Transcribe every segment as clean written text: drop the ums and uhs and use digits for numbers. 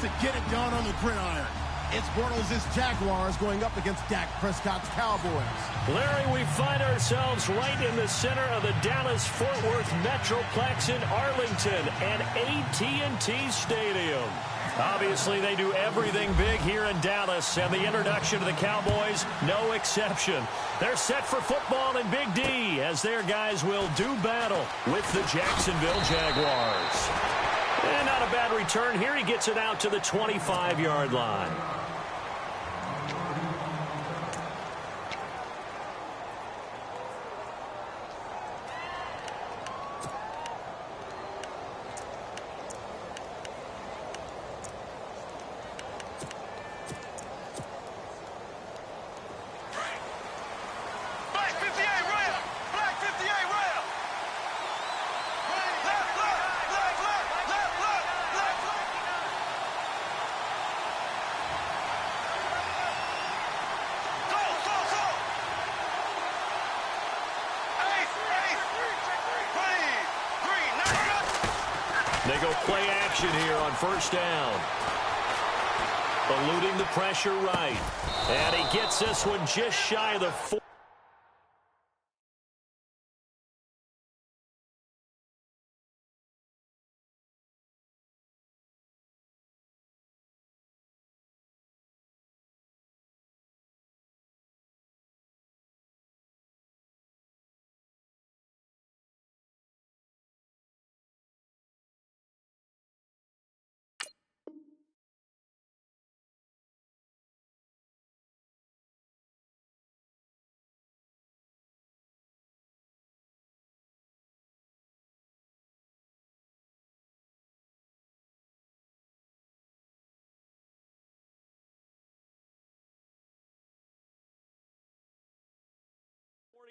to get it done on the gridiron. It's Bortles' Jaguars going up against Dak Prescott's Cowboys. Larry, we find ourselves right in the center of the Dallas-Fort Worth Metroplex in Arlington at AT&T Stadium. Obviously, they do everything big here in Dallas, and the introduction to the Cowboys, no exception. They're set for football in Big D, as their guys will do battle with the Jacksonville Jaguars. And not a bad return here. He gets it out to the 25-yard line. They go play action here on first down. Eluding the pressure right. And he gets this one just shy of the 4.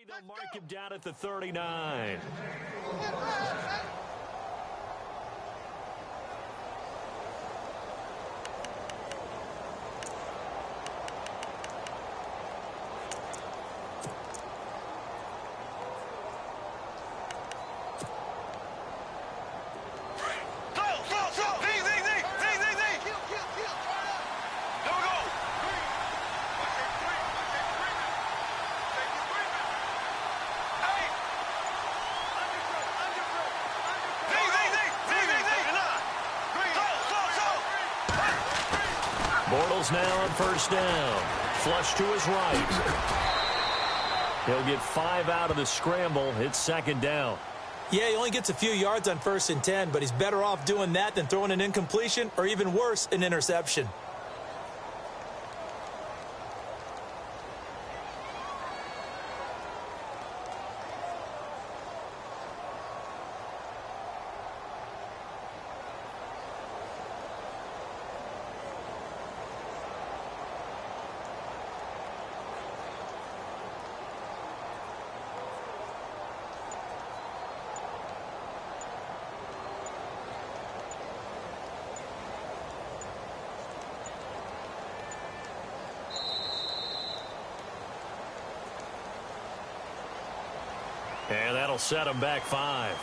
They'll mark him down at the 39. Bortles now on first down. Flush to his right. He'll get 5 out of the scramble. It's second down. Yeah, he only gets a few yards on 1st and 10, but he's better off doing that than throwing an incompletion or even worse, an interception. And that'll set him back 5.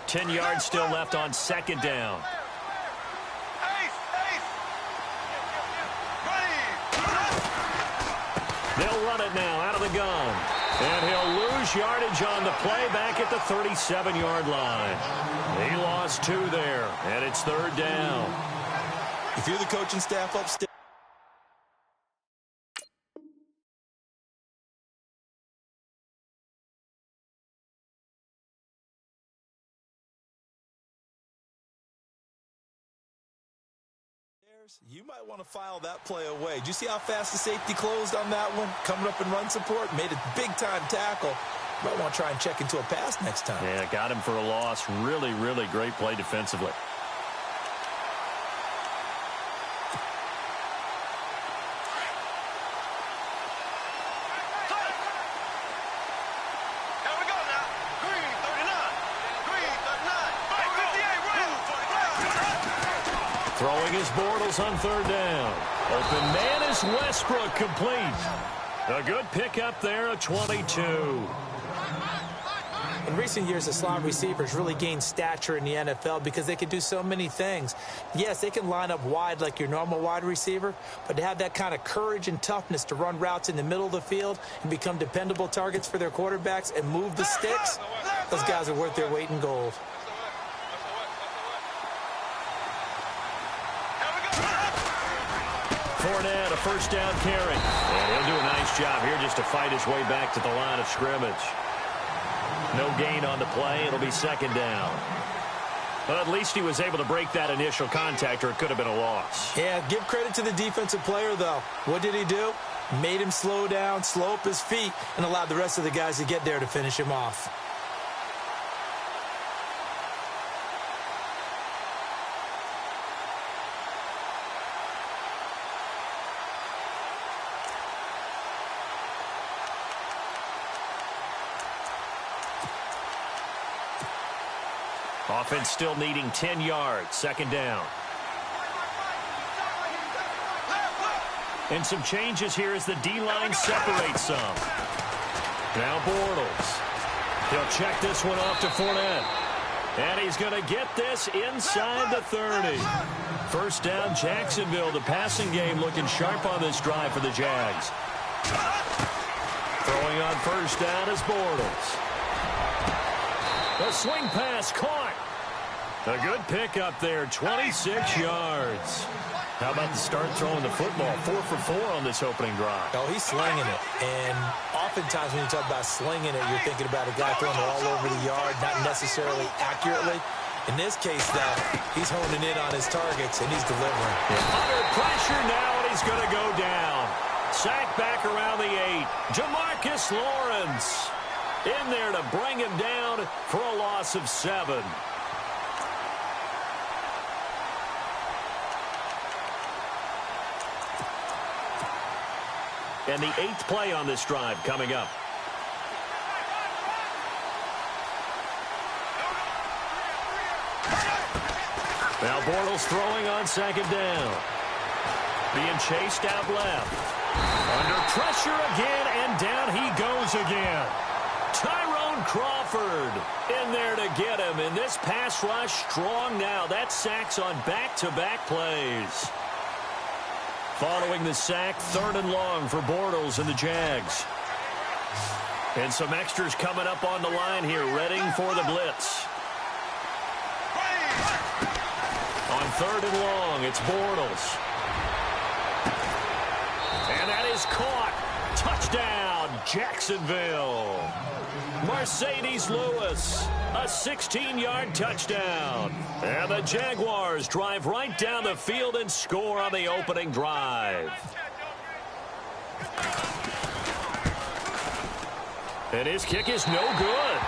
Ten yards still left on second down. They'll run it now out of the gun. And he'll lose yardage on the play back at the 37-yard line. He lost 2 there, and it's third down. If you're the coaching staff upstairs, you might want to file that play away. Did you see how fast the safety closed on that one? Coming up in run support, made a big-time tackle. Might want to try and check into a pass next time. Yeah, got him for a loss. Really, really great play defensively. Here we go. Throwing his Bortles on third down. Open man is Westbrook, complete. A good pickup there, a 22. In recent years, the slot receivers really gained stature in the NFL because they can do so many things. Yes, they can line up wide like your normal wide receiver, but to have that kind of courage and toughness to run routes in the middle of the field and become dependable targets for their quarterbacks and move the sticks, those guys are worth their weight in gold. Fournette, a first down carry. And he'll do a nice job here just to fight his way back to the line of scrimmage. No gain on the play. It'll be second down. But at least he was able to break that initial contact, or it could have been a loss. Yeah, give credit to the defensive player, though. What did he do? Made him slow down, slow up his feet, and allowed the rest of the guys to get there to finish him off. Offense still needing 10 yards. Second down. And some changes here as the D-line separates some. Now Bortles. He'll check this one off to Fournette. And he's going to get this inside the 30. First down, Jacksonville. The passing game looking sharp on this drive for the Jags. Throwing on first down is Bortles. A swing pass caught. A good pickup there, 26 yards. How about the start throwing the football? 4 for 4 on this opening drive. Oh, he's slinging it. And oftentimes when you talk about slinging it, you're thinking about a guy throwing it all over the yard, not necessarily accurately. In this case, though, he's honing in on his targets, and he's delivering. Under pressure now, and he's going to go down. Sacked back around the 8. Jamarcus Lawrence in there to bring him down for a loss of 7. And the 8th play on this drive coming up. Now Bortles throwing on second down. Being chased out left. Under pressure again, and down he goes again. Tyrone Crawford in there to get him. And this pass rush strong now. That's sacks on back-to-back plays. Following the sack, 3rd and long for Bortles and the Jags. And some extras coming up on the line here, readying for the blitz. On 3rd and long, it's Bortles. And that is caught. Touchdown, Jacksonville. Mercedes Lewis, a 16-yard touchdown. And the Jaguars drive right down the field and score on the opening drive. And his kick is no good.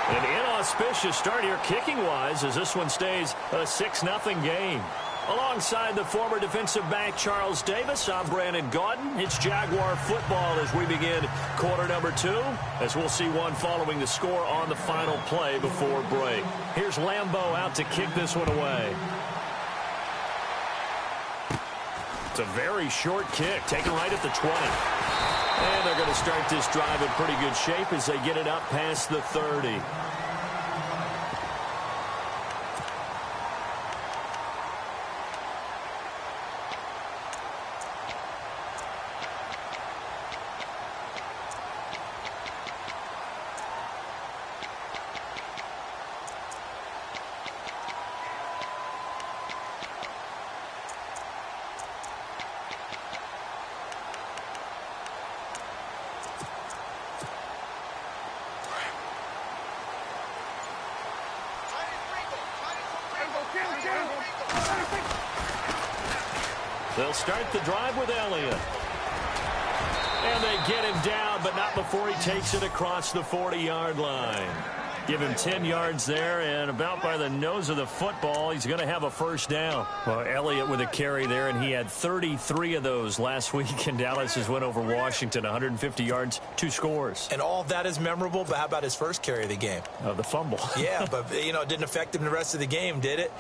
An inauspicious start here kicking-wise as this one stays a 6-0 game. Alongside the former defensive back Charles Davis, I'm Brandon Gaudin. It's Jaguar football as we begin quarter number 2, as we'll see one following the score on the final play before break. Here's Lambeau out to kick this one away. It's a very short kick, taken right at the 20. And they're going to start this drive in pretty good shape as they get it up past the 30. They'll start the drive with Elliott. And they get him down, but not before he takes it across the 40-yard line. Give him 10 yards there, and about by the nose of the football, he's going to have a first down. Well, Elliott with a carry there, and he had 33 of those last week in Dallas's win over Washington, 150 yards, 2 scores. And all of that is memorable, but how about his first carry of the game? The fumble. Yeah, but, it didn't affect him the rest of the game, did it?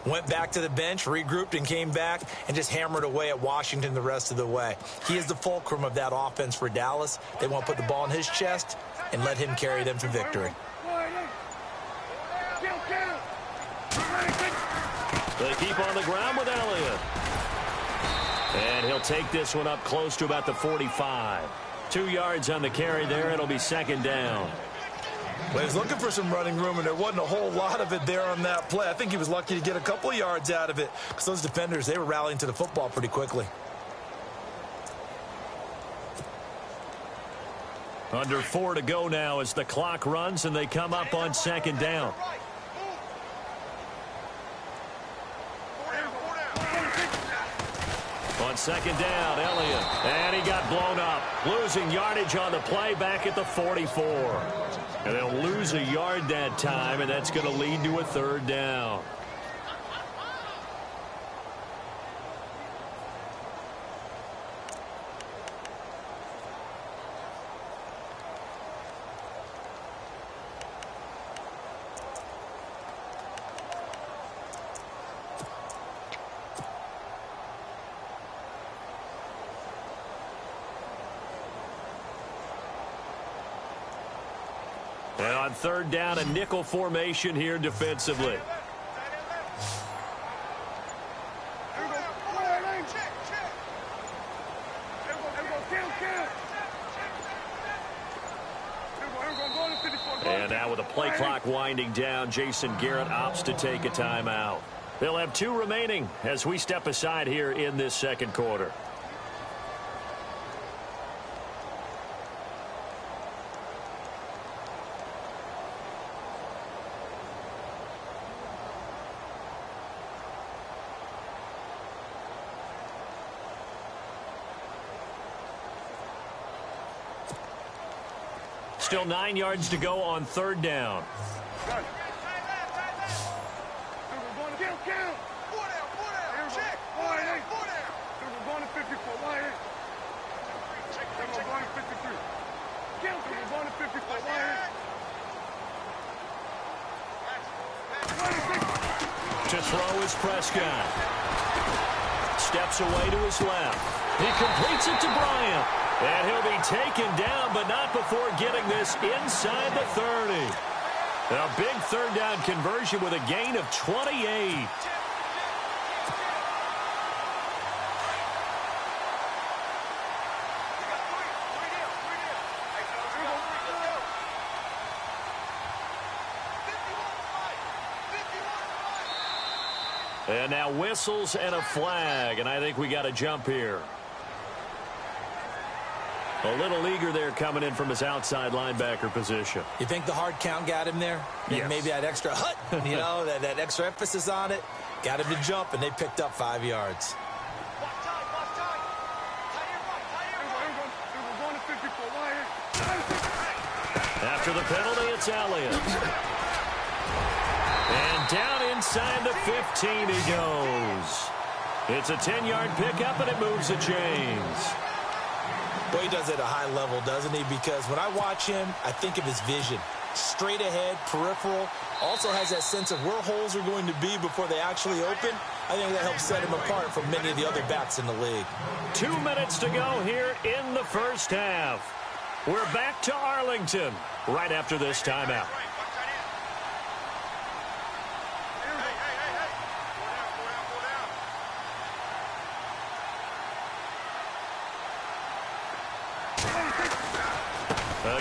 Went back to the bench, regrouped, and came back and just hammered away at Washington the rest of the way. He is the fulcrum of that offense for Dallas. They want to put the ball in his chest and let him carry them to victory. They keep on the ground with Elliott. And he'll take this one up close to about the 45. 2 yards on the carry there. It'll be second down. Well, he was looking for some running room, and there wasn't a whole lot of it there on that play. I think he was lucky to get a couple of yards out of it because those defenders, they were rallying to the football pretty quickly. Under 4 to go now as the clock runs, and they come up on second down. On second down, Elliott. And he got blown up. Losing yardage on the play back at the 44. And they'll lose a yard that time, and that's going to lead to a third down. And on third down, a nickel formation here defensively. And now with the play clock winding down, Jason Garrett opts to take a timeout. They'll have 2 remaining as we step aside here in this second quarter. Still 9 yards to go on third down. To throw is Prescott. Steps away to his left. He completes it to Bryant. And he'll be taken down, but not before getting this inside the 30. A big third down conversion with a gain of 28. And now whistles and a flag, and I think we got a jump here. A little eager there coming in from his outside linebacker position. You think the hard count got him there? Yes. Maybe that extra hut, that extra emphasis on it. Got him to jump, and they picked up 5 yards. After the penalty, it's Elliott. And down inside the 15 he goes. It's a 10-yard pickup, and it moves the chains. Boy, he does it at a high level, doesn't he? Because when I watch him, I think of his vision. Straight ahead, peripheral. Also has that sense of where holes are going to be before they actually open. I think that helps set him apart from many of the other backs in the league. 2 minutes to go here in the first half. We're back to Arlington right after this timeout.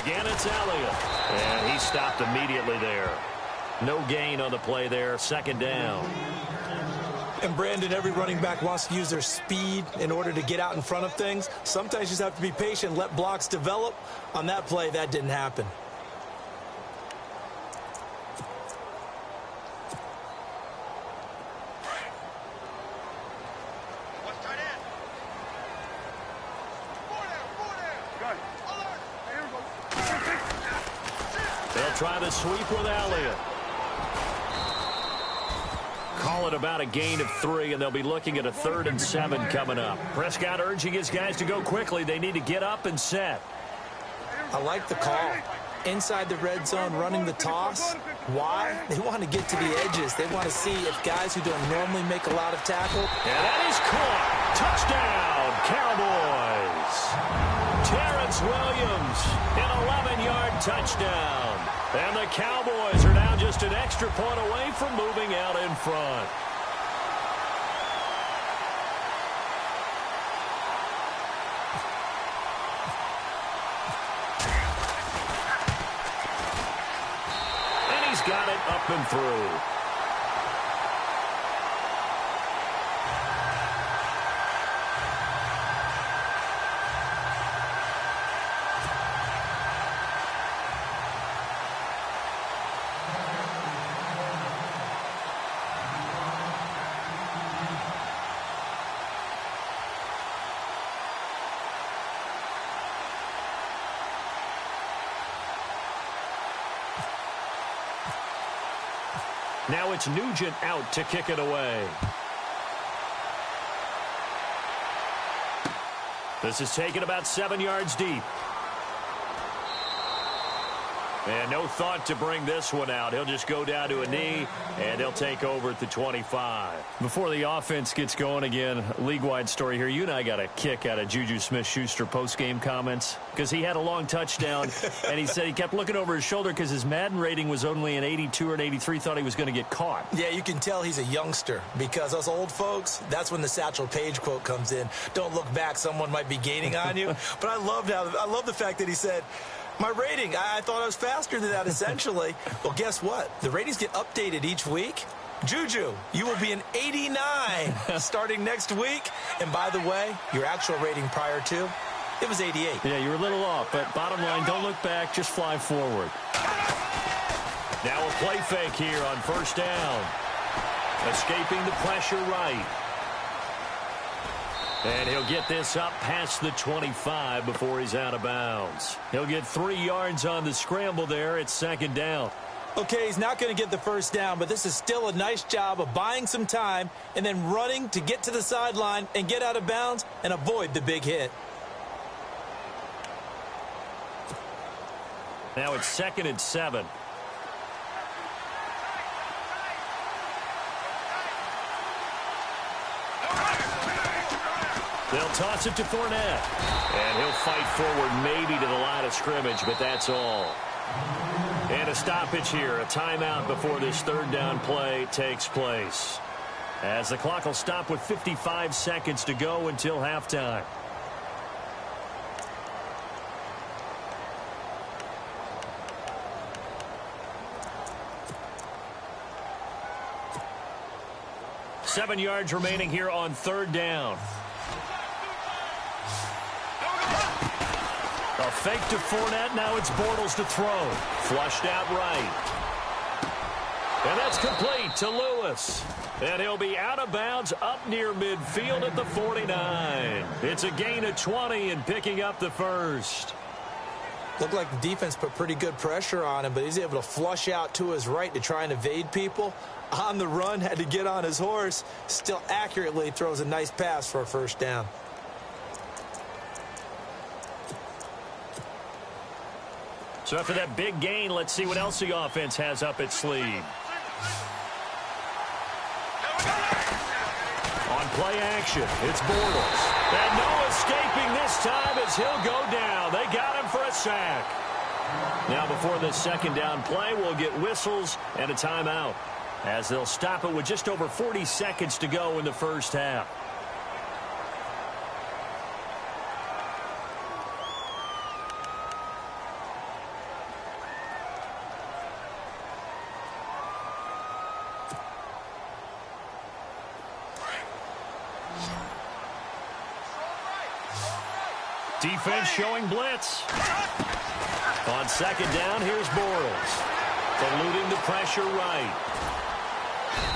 Again, it's Elliott. And he stopped immediately there. No gain on the play there. Second down. And, Brandon, every running back wants to use their speed in order to get out in front of things. Sometimes you just have to be patient, let blocks develop. On that play, that didn't happen. try the sweep with Elliott. Call it about a gain of 3, and they'll be looking at a 3rd and 7 coming up. Prescott urging his guys to go quickly. They need to get up and set. I like the call. Inside the red zone, running the toss. Why? They want to get to the edges. They want to see if guys who don't normally make a lot of tackle. And that is caught. Touchdown, Cowboys. Terrence Williams, an 11-yard touchdown. And the Cowboys are now just an extra point away from moving out in front. Got it up and through. Now it's Nugent out to kick it away. This is taken about 7 yards deep. And no thought to bring this one out. He'll just go down to a knee, and he'll take over at the 25. Before the offense gets going again, league-wide story here. You and I got a kick out of Juju Smith-Schuster post-game comments because he had a long touchdown, and he said he kept looking over his shoulder because his Madden rating was only an 82 or an 83, thought he was going to get caught. Yeah, you can tell he's a youngster because us old folks, that's when the Satchel Paige quote comes in. Don't look back, someone might be gaining on you. But I love the fact that he said, my rating, I thought I was faster than that, essentially. Well, guess what? The ratings get updated each week. Juju, you will be an 89 starting next week. And by the way, your actual rating prior to, it was 88. Yeah, you were a little off, but bottom line, don't look back, just fly forward. Now a play fake here on first down. Escaping the pressure right. And he'll get this up past the 25 before he's out of bounds. He'll get 3 yards on the scramble there. It's second down. Okay, he's not going to get the first down, but this is still a nice job of buying some time and then running to get to the sideline and get out of bounds and avoid the big hit. Now it's 2nd and 7. They'll toss it to Fournette. And he'll fight forward maybe to the line of scrimmage, but that's all. And a stoppage here, a timeout before this third down play takes place. As the clock will stop with 55 seconds to go until halftime. Seven yards remaining here on third down. A fake to Fournette. Now it's Bortles to throw. Flushed out right. And that's complete to Lewis. And he'll be out of bounds up near midfield at the 49. It's a gain of 20 and picking up the first. Looked like the defense put pretty good pressure on him, but he's able to flush out to his right to try and evade people. On the run, had to get on his horse. Still accurately throws a nice pass for a first down. So after that big gain, let's see what else the offense has up its sleeve. On play action, it's Bortles. And no escaping this time as he'll go down. They got him for a sack. Now before this second down play, we'll get whistles and a timeout, as they'll stop it with just over 40 seconds to go in the first half. Defense showing blitz. On second down, here's Bortles. Eluding the pressure right.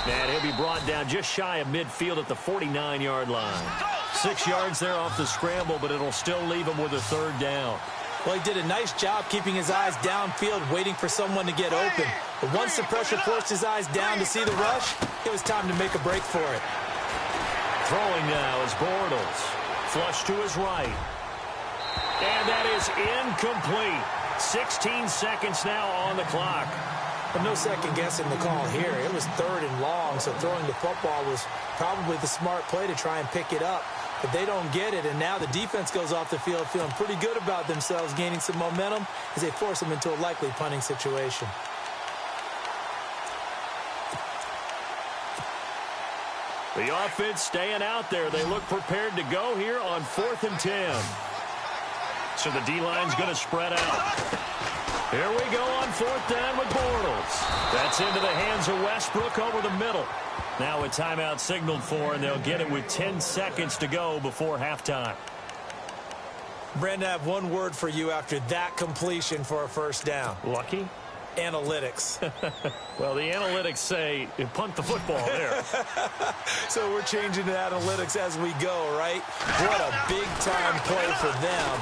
And he'll be brought down just shy of midfield at the 49-yard line. 6 yards there off the scramble, but it'll still leave him with a third down. Well, he did a nice job keeping his eyes downfield, waiting for someone to get open. But once the pressure forced his eyes down to see the rush, it was time to make a break for it. Throwing now is Bortles. Flush to his right. And that is incomplete. 16 seconds now on the clock. But no second guessing the call here. It was 3rd and long, so throwing the football was probably the smart play to try and pick it up. But they don't get it, and now the defense goes off the field feeling pretty good about themselves, gaining some momentum as they force them into a likely punting situation. The offense staying out there. They look prepared to go here on 4th and 10. So the D-line's going to spread out. Here we go on 4th down with Bortles. That's into the hands of Westbrook over the middle. Now a timeout signaled for, and they'll get it with 10 seconds to go before halftime. Brandon, I have one word for you after that completion for a first down. Lucky? Analytics. Well, the analytics say punt the football there. So we're changing to analytics as we go, right? What a big-time play for them,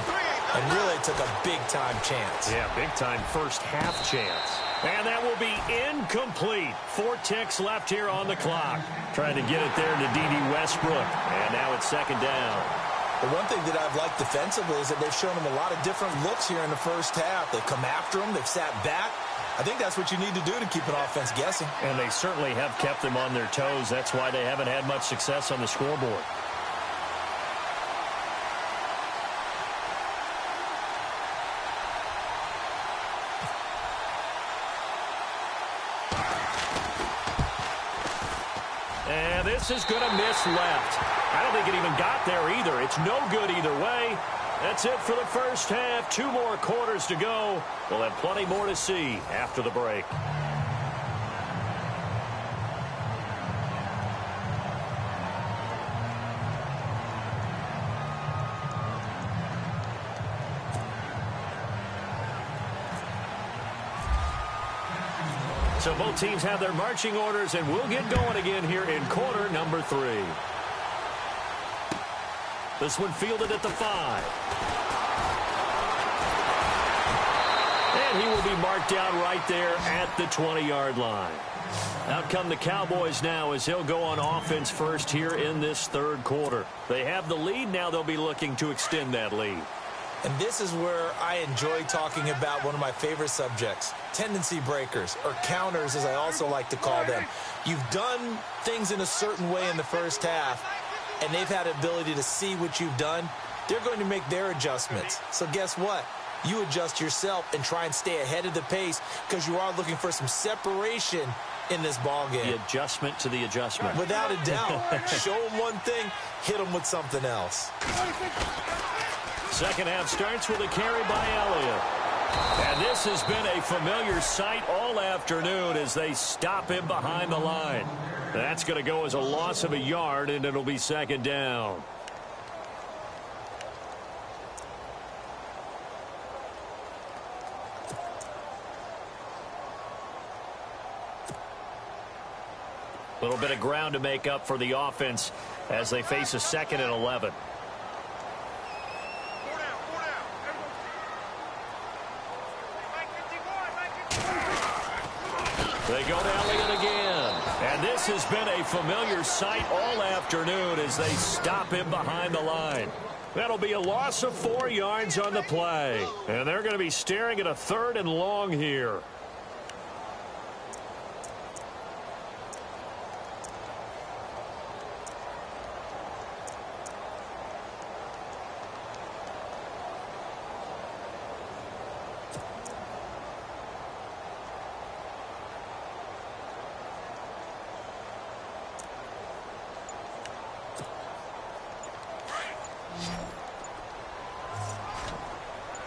and really took a big-time chance. Yeah, big-time first half chance. And that will be incomplete. 4 ticks left here on the clock. Trying to get it there to D.D. Westbrook. And now it's 2nd down. The one thing that I've liked defensively is that they've shown them a lot of different looks here in the first half. They've come after them. They've sat back. I think that's what you need to do to keep an offense guessing. And they certainly have kept them on their toes. That's why they haven't had much success on the scoreboard. And this is going to miss left. I don't think it even got there either. It's no good either way. That's it for the first half. 2 more quarters to go. We'll have plenty more to see after the break. So both teams have their marching orders, and we'll get going again here in quarter number 3. This one fielded at the 5. And he will be marked down right there at the 20-yard line. Out come the Cowboys now as he'll go on offense first here in this 3rd quarter. They have the lead. Now they'll be looking to extend that lead. And this is where I enjoy talking about one of my favorite subjects, tendency breakers, or counters as I also like to call them. You've done things in a certain way in the first half, and they've had the ability to see what you've done. They're going to make their adjustments. So guess what? You adjust yourself and try and stay ahead of the pace because you are looking for some separation in this ball game. The adjustment to the adjustment. Without a doubt. Show them one thing, hit them with something else. Second half starts with a carry by Elliott. And this has been a familiar sight all afternoon as they stop him behind the line. That's going to go as a loss of a yard, and it'll be 2nd down. A little bit of ground to make up for the offense as they face a 2nd and 11. They go to Elliott again. And this has been a familiar sight all afternoon as they stop him behind the line. That'll be a loss of 4 yards on the play. And they're going to be staring at a 3rd and long here.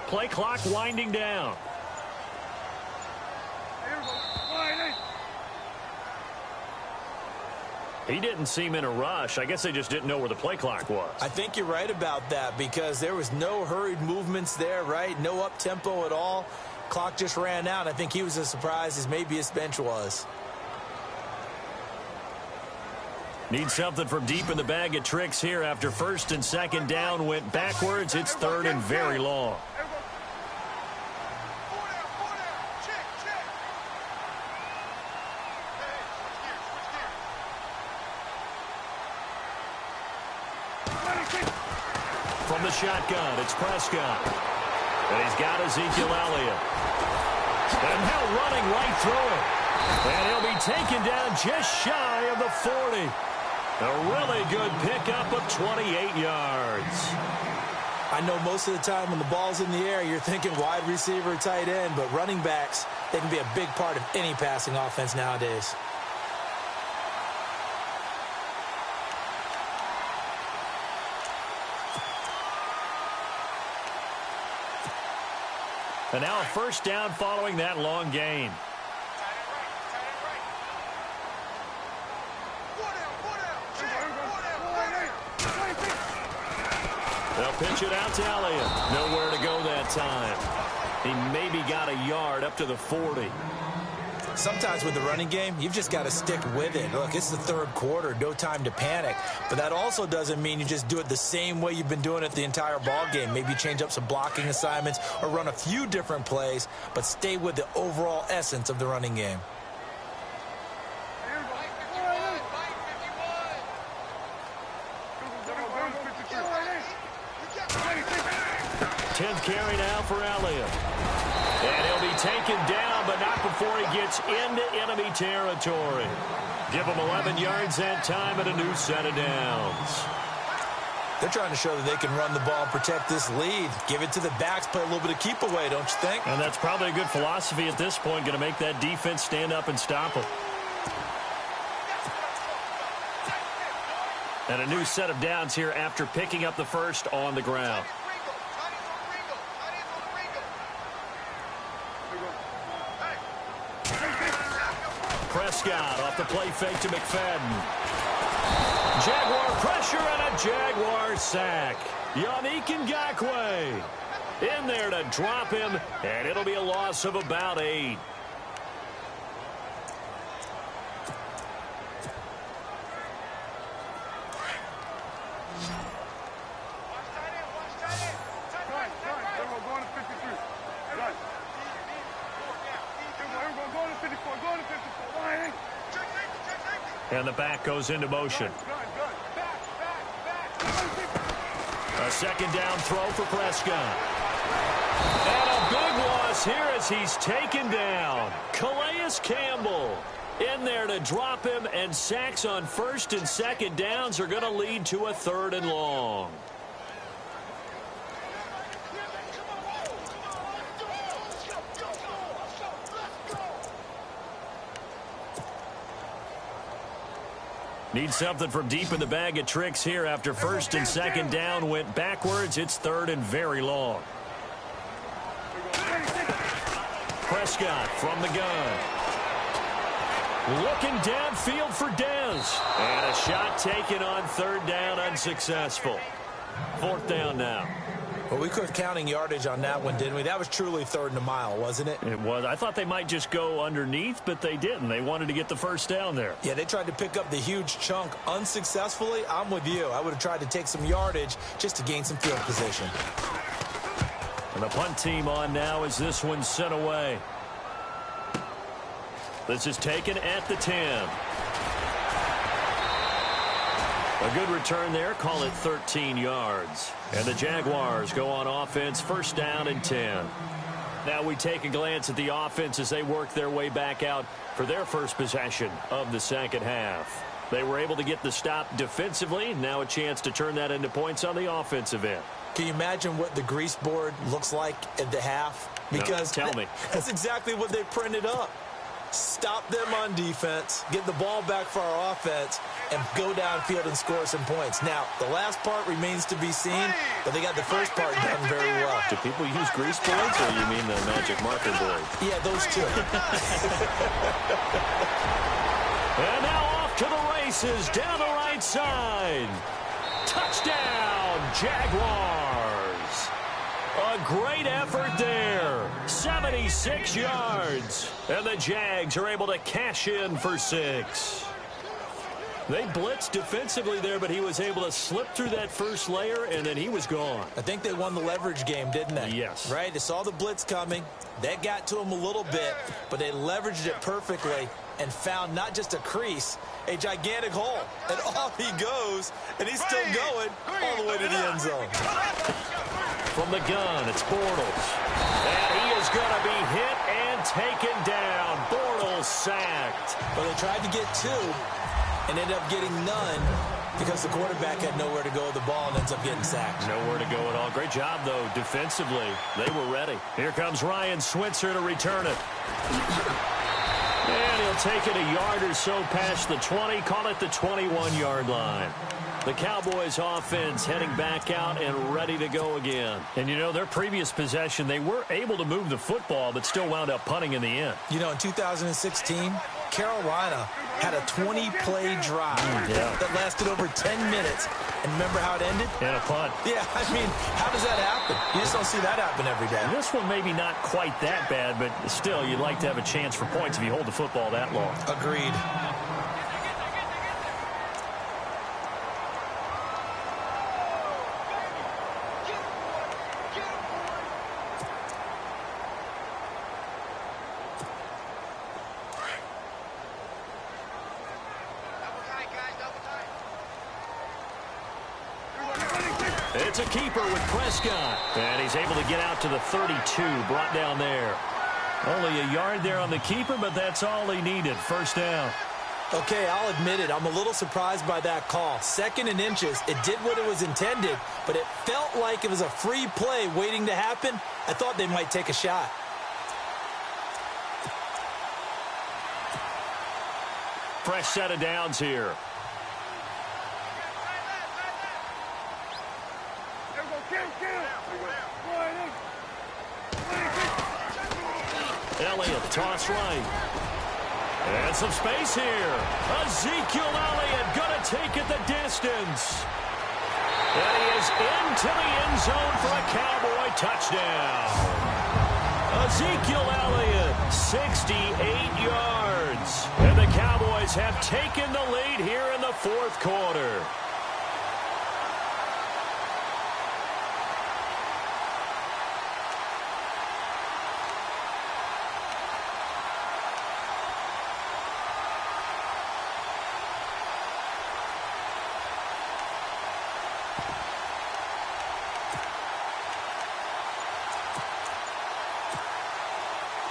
Play clock winding down. He didn't seem in a rush. I guess they just didn't know where the play clock was. I think you're right about that because there was no hurried movements there, right? No up-tempo at all. Clock just ran out. I think he was as surprised as maybe his bench was. Need something from deep in the bag of tricks here after 1st and 2nd down went backwards. It's 3rd and very long. From the shotgun, it's Prescott. And he's got Ezekiel Elliott. And now running right through it. And he'll be taken down just shy of the 40. A really good pickup of 28 yards. I know most of the time when the ball's in the air, you're thinking wide receiver, tight end, but running backs, they can be a big part of any passing offense nowadays. And now a first down following that long gain. They'll pitch it out to Elliott. Nowhere to go that time. He maybe got a yard up to the 40. Sometimes with the running game, you've just got to stick with it. Look, it's the third quarter, no time to panic. But that also doesn't mean you just do it the same way you've been doing it the entire ball game. Maybe change up some blocking assignments or run a few different plays, but stay with the overall essence of the running game. 10th carry now for Elliott. And he'll be taken down, but not before he gets into enemy territory. Give him 11 yards that time and a new set of downs. They're trying to show that they can run the ball and protect this lead. Give it to the backs, play a little bit of keep away, don't you think? And that's probably a good philosophy at this point, going to make that defense stand up and stop them. And a new set of downs here after picking up the first on the ground. Prescott off the play fake to McFadden. Jaguar pressure and a Jaguar sack. Yannick Ngakoue in there to drop him, and it'll be a loss of about 8. And the back goes into motion. A second down throw for Prescott. And a big loss here as he's taken down. Calais Campbell in there to drop him, and sacks on first and second downs are going to lead to a 3rd and long. Need something from deep in the bag of tricks here after first and second down went backwards. It's 3rd and very long. Prescott from the gun. Looking downfield for Dez. And a shot taken on 3rd down, unsuccessful. 4th down now. Well, we quit counting yardage on that one, didn't we? That was truly 3rd and a mile, wasn't it? It was. I thought they might just go underneath, but they didn't. They wanted to get the first down there. Yeah, they tried to pick up the huge chunk unsuccessfully. I'm with you. I would have tried to take some yardage just to gain some field position. And the punt team on now as this one's sent away. This is taken at the 10. A good return there. Call it 13 yards. And the Jaguars go on offense, first down and 10. Now we take a glance at the offense as they work their way back out for their first possession of the second half. They were able to get the stop defensively. Now a chance to turn that into points on the offensive end. Can you imagine what the grease board looks like at the half? Because no, tell me. That's exactly what they printed up. Stop them on defense, get the ball back for our offense, and go downfield and score some points. Now, the last part remains to be seen, but they got the first part done very well. Do people use grease boards, or you mean the magic marker board? Yeah, those two. And now off to the races, down the right side. Touchdown, Jaguars. A great effort there. 76 yards. And the Jags are able to cash in for 6. They blitzed defensively there, but he was able to slip through that first layer, and then he was gone. I think they won the leverage game, didn't they? Yes. Right? They saw the blitz coming. That got to him a little bit, but they leveraged it perfectly and found not just a crease, a gigantic hole. And off he goes, and he's still going all the way to the end zone. From the gun, it's Bortles. And he is going to be hit and taken down. Bortles sacked. Well, they tried to get two and ended up getting none because the quarterback had nowhere to go with the ball and ends up getting sacked. Nowhere to go at all. Great job, though, defensively. They were ready. Here comes Ryan Switzer to return it. And he'll take it a yard or so past the 20. Call it the 21-yard line. The Cowboys offense heading back out and ready to go again. And, you know, their previous possession, they were able to move the football, but still wound up punting in the end. You know, in 2016, Carolina had a 20-play drive that lasted over 10 minutes. And remember how it ended? And a punt. Yeah, I mean, how does that happen? You just don't see that happen every day. And this one maybe not quite that bad, but still, you'd like to have a chance for points if you hold the football that long. Agreed. It's a keeper with Prescott. And he's able to get out to the 32, brought down there. Only a yard there on the keeper, but that's all he needed. First down. Okay, I'll admit it. I'm a little surprised by that call. 2nd and inches. It did what it was intended, but it felt like it was a free play waiting to happen. I thought they might take a shot. Fresh set of downs here. Elliott, toss right. And some space here. Ezekiel Elliott going to take it the distance. And he is into the end zone for a Cowboy touchdown. Ezekiel Elliott, 68 yards. And the Cowboys have taken the lead here in the 4th quarter.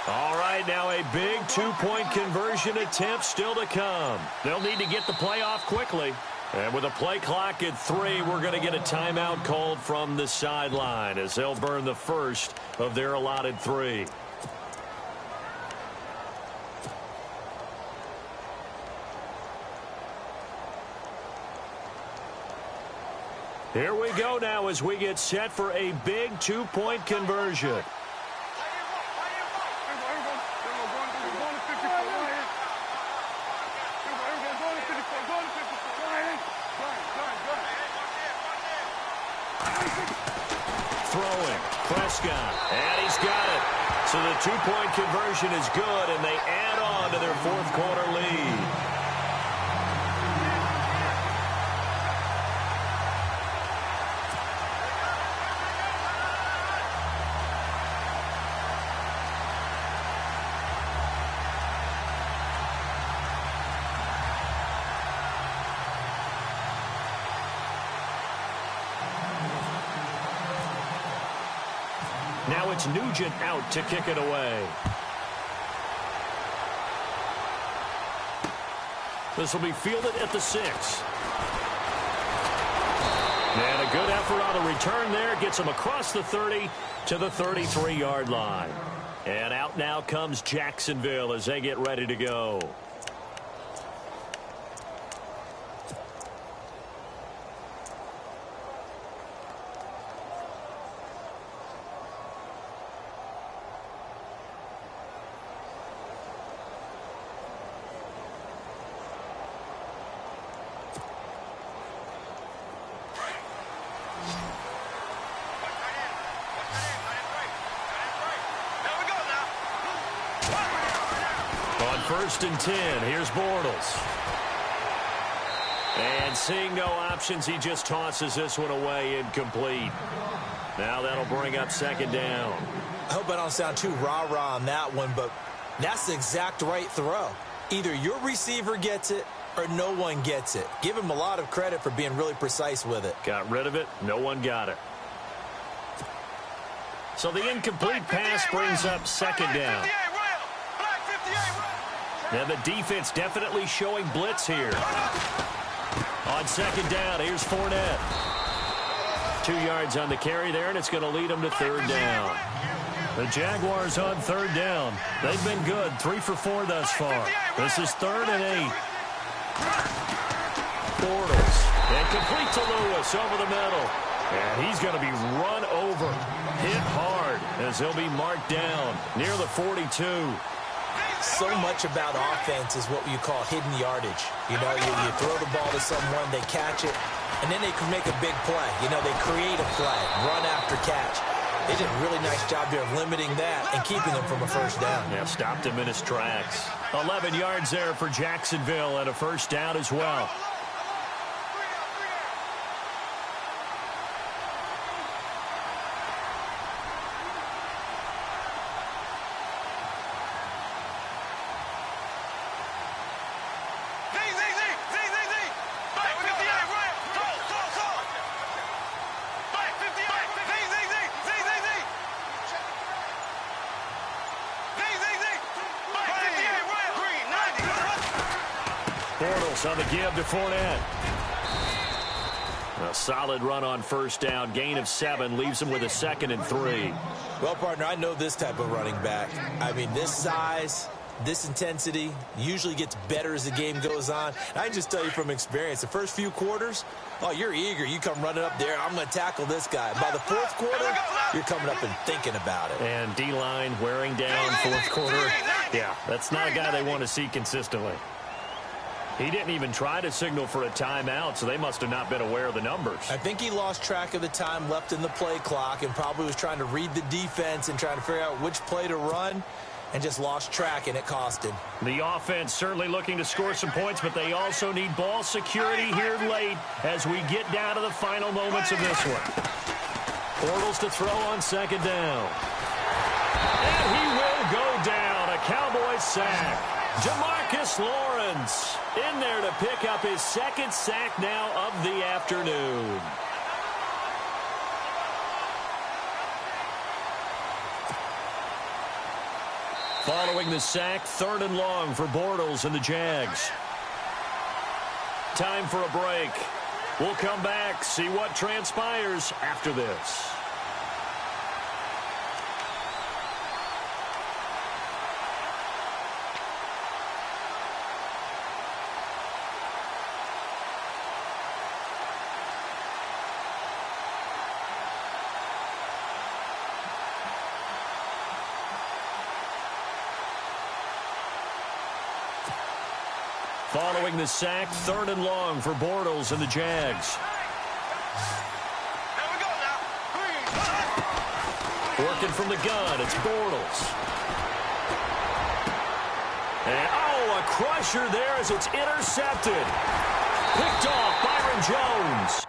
All right, now a big 2-point conversion attempt still to come. They'll need to get the play off quickly. And with a play clock at 3, we're going to get a timeout called from the sideline as they'll burn the first of their allotted 3. Here we go now as we get set for a big 2-point conversion. Throwing, Prescott, and he's got it. So the 2-point conversion is good, and they add on to their 4th quarter lead. Now it's Nugent out to kick it away. This will be fielded at the 6. And a good effort on the return there. Gets him across the 30 to the 33-yard line. And out now comes Jacksonville as they get ready to go. On 1st and 10, here's Bortles. And seeing no options, he just tosses this one away incomplete. Now that'll bring up second down. I hope I don't sound too rah-rah on that one, but that's the exact right throw. Either your receiver gets it or no one gets it. Give him a lot of credit for being really precise with it. Got rid of it. No one got it. So the incomplete pass brings up second down. And the defense definitely showing blitz here. On second down, here's Fournette. 2 yards on the carry there, and it's going to lead them to third down. The Jaguars on third down. They've been good, 3 for 4 thus far. This is 3rd and 8. Bortles. And complete to Lewis over the middle. And he's going to be run over, hit hard, as he'll be marked down near the 42. So much about offense is what you call hidden yardage. You know, you throw the ball to someone, they catch it, and then they can make a big play. You know, they create a play, run after catch. They did a really nice job there of limiting that and keeping him from a first down. Yeah, stopped him in his tracks. 11 yards there for Jacksonville and a first down as well. Bortles on the give to Fournette. A solid run on first down. Gain of 7 leaves him with a 2nd and 3. Well, partner, I know this type of running back. I mean, this size, this intensity usually gets better as the game goes on. And I can just tell you from experience, the first few quarters, oh, you're eager. You come running up there, I'm going to tackle this guy. By the 4th quarter, you're coming up and thinking about it. And D-line wearing down 4th quarter. Yeah, that's not a guy they want to see consistently. He didn't even try to signal for a timeout, so they must have not been aware of the numbers. I think he lost track of the time left in the play clock and probably was trying to read the defense and trying to figure out which play to run and just lost track, and it cost him. The offense certainly looking to score some points, but they also need ball security here late as we get down to the final moments of this one. Bortles to throw on second down. And he will go down. A Cowboys sack. Jamarcus Lawrence in there to pick up his 2nd sack now of the afternoon. Following the sack, 3rd and long for Bortles and the Jags. Time for a break. We'll come back, see what transpires after this. Following the sack, 3rd and long for Bortles and the Jags. Working from the gun, it's Bortles. And, oh, a crusher there as it's intercepted. Picked off Byron Jones.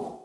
it.